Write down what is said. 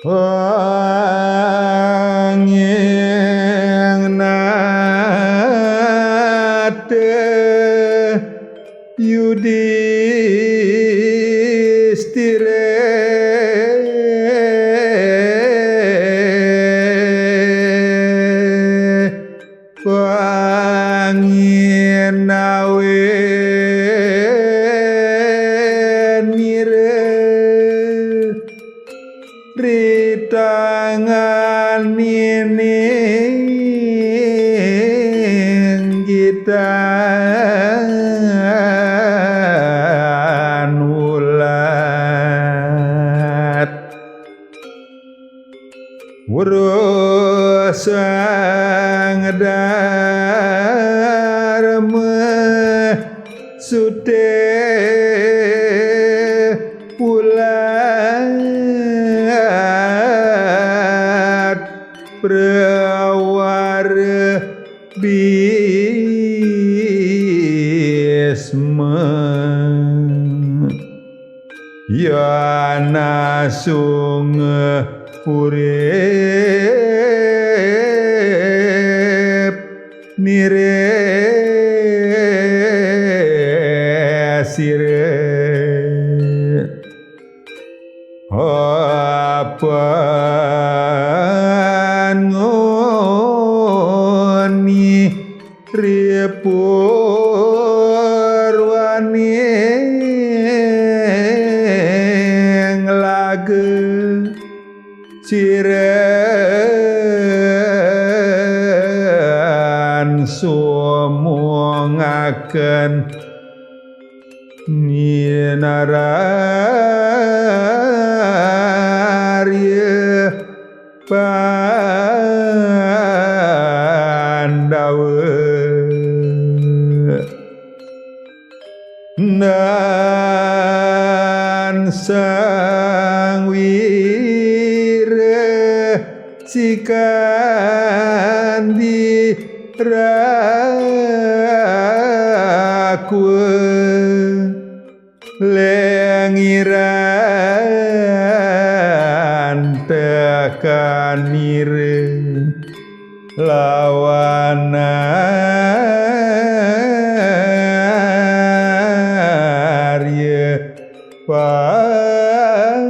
Angin nate Yudhistira angin awenire ritangan nining kita nulat Sang dharma sude pulat prawara bisma yana sung urip nire sire apan ngoni ripurwani nglage siren sumongaken ninararya Pandawa nan sang wira sikandi rakwa lengiran tekanire lawanarya palguna